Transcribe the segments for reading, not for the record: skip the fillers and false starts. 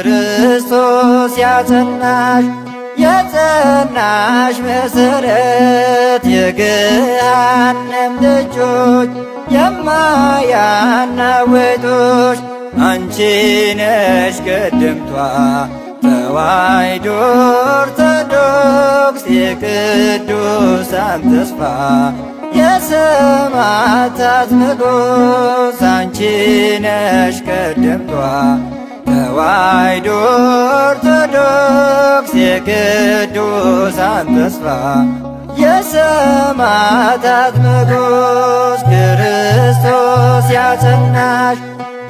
ክርስቶስ ያጸናሽ የጸናሽ መሰረት የገሃነም ደጆች የማያናውጡሽ አንቺ ነሽ ቀደምቷ ተዋሕዶ ኦርቶዶክስ የቅዱሳን ተስፋ የሰማዕታት ንጉሥ አንቺ ነሽ ቀደምቷ ተዋሕዶ ኦርቶዶክስ የቅዱሳን ተስፋ የሰማዕታት ንጉሥ ክርስቶስ ያጸናሽ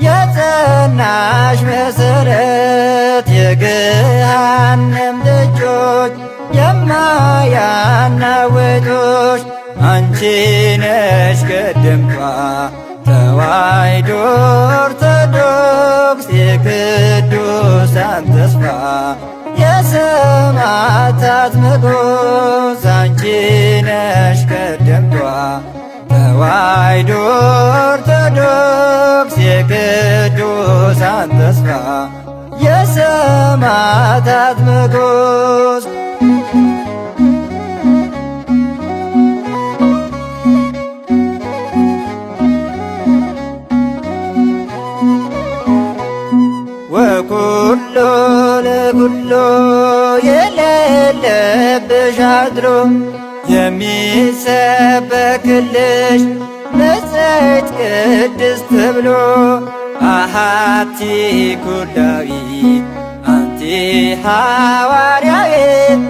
የጸናሽ መሰረት የገሃነም ደጆች የማያናውጡሽ አንቺ ነሽ ቀደምቷ ተዋሕዶ ኦርቶዶክስ የቅዱሳን ተስፋ የሰማዕታት ንጉሥ አንቺ ነሽ ቀደምቷ ተዋሕዶ ኦርቶዶክስ የቅዱሳን ተስፋ የሰማዕታት ንጉሥ ወኩሎ ለኩሎ የሌለብሽ አድሮ የሚሰበክልሽ ንጽሕት ቅድስት ተብሎ አሐቲ ኩላዊት አንቲ ሐዋርያዊት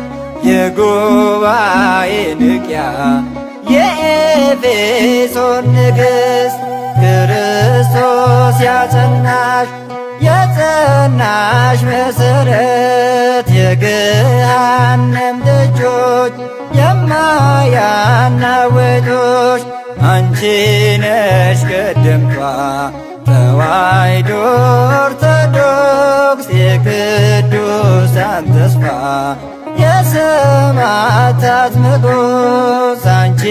የጉባኤ ንቅያ የኤፌሶን ንግሥት ክርስቶስ ያጸናሽ የጸናሽ መሰረት የገሃነም ደጆች የማያናውጡሽ አንቺ ነሽ ቀደምቷ ተዋሕዶ ኦርቶዶክስ የቅዱሳን ተስፋ የሰማዕታት ንጉሥ አንቺ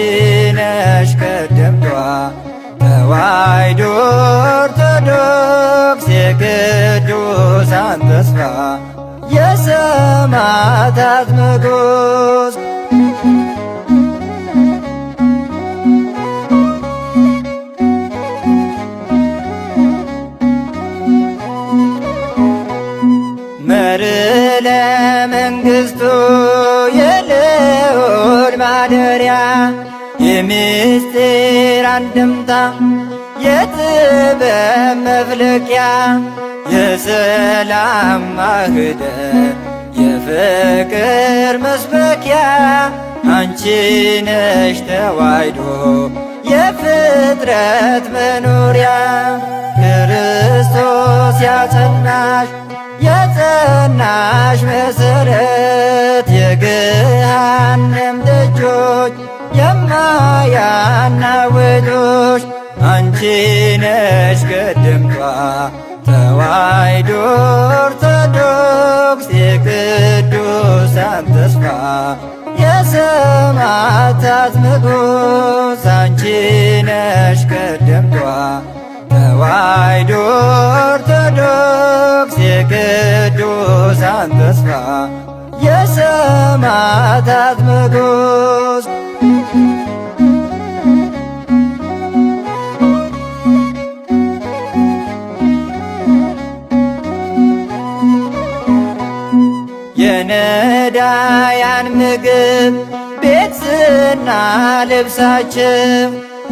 ነሽ ቀደምቷ ተዋሕዶ ኦርቶዶክስ የቅዱሳን ተስፋ የሰማዕታት ንጉሥ መርዕለ መንግሥቱ የልዑል ማደሪያ የምስጢር አንድምታ የጥበብ መፍለቂያ የሰላም ማኅደር የፍቅር መስበኪያ አንቺ ነሽ ተዋሕዶ የፍጥረት መኖሪያ ክርስቶስ ያጸናሽ የጸናሽ መሰረት የገሃነም ደጆች የማያናውጡሽ አንቺ ነሽ ቀደምቷ ተዋሕዶ ኦርቶዶክስ የቅዱሳን ተስፋ የሰማዕታት ንጉሥ አንቺ ነሽ ቀደምቷ ተዋሕዶ ኦርቶዶክስ የቅዱሳን ተስፋ የሰማዕታት ንጉሥ የነዳያን ምግብ ቤትና ልብሳቸው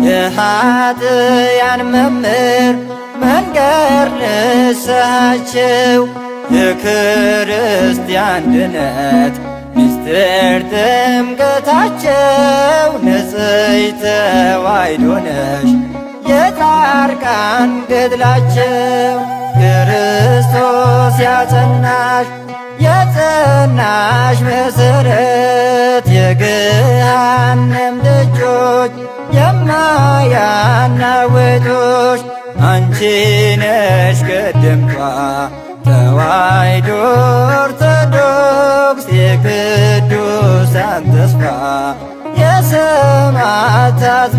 የኃጥኣን መምህር መንገድ ንስሐቸው የክርስቲያን ድነት ምስጢር ጥምቀታቸው ንጽሕት ተዋሕዶ ነሽ የጻድቃን ገድላቸው ክርስቶስ ያጸናሽ የጸናሽ መሰረት የገሃነም ደጆች የማያናውጡሽ አንቺ ነሽ ቀደምቷ ተዋሕዶ ኦርቶዶክስ የቅዱሳን ተስፋ የሰማዕታት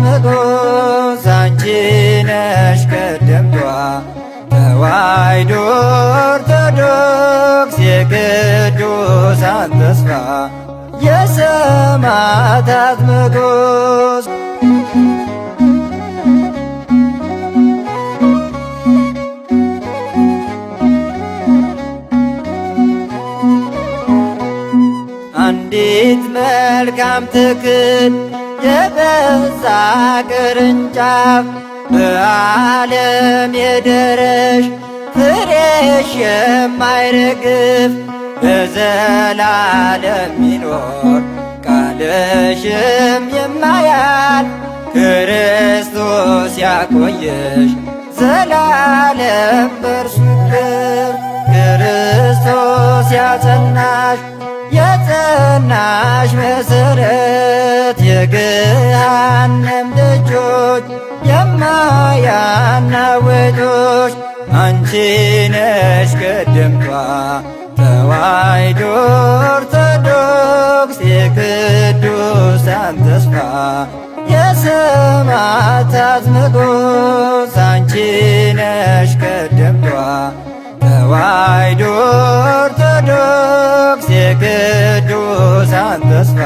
ንጉሥ አንቺ ነሽ ቀደምቷ ተዋሕዶ ኦርቶዶክስ የቅዱሳን ተስፋ የሰማዕታት ንጉሥ አንዲት መልካም ተክል የበዛ ቅርንጫፍ በዓለም የደረሽ ፍሬሽ የማይረግፍ በዘላለም ሚኖር ቃልሽም የማያልፍ ክርስቶስ ያቆየሽ ዘላለም በእርሱ ክብር ክርስቶስ ያጸናሽ የጸናሽ መሰረት የገሃነም ደጆች የማያናውጡሽ አንቺ ነሽ ቀደምቷ ተዋሕዶ ኦርቶዶክስ የቅዱሳን ተስፋ የሰማዕታት ንጉሥ አንቺ ነሽ ቀደምቷ ተዋሕዶ ኦርቶዶክስ የቅዱሳን ተስፋ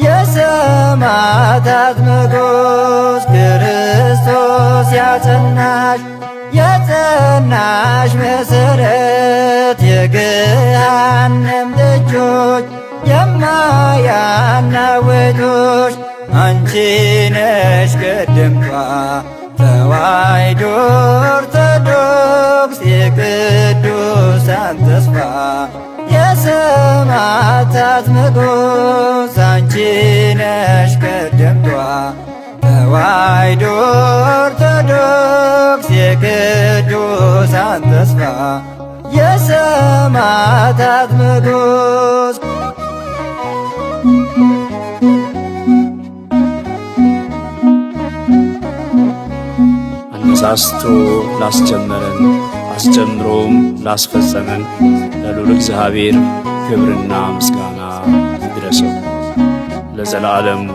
የሰማዕታት ንጉሥ ክርስቶስ ያጸናሽ የጸናሽ መሰረት የገሃነም ደጆች የማያናውጡሽ አንቺ ነሽ ቀደምቷ ተዋሕዶ ኦርቶዶክስ የቅዱሳን ተስፋ የሰማዕታት ንጉሥ አንቺ ነሽ ቀደምቷ ተዋሕዶ ኦርቶዶክስ የቅዱሳን ተስፋ የሰማዕታት ንጉሥ አነሳስቶ ላስጀመረን አስጀምሮም ላስፈጸመን ለልዑል እግዚአብሔር ክብርና ምስጋና ይድረሰው ለዘላለሙ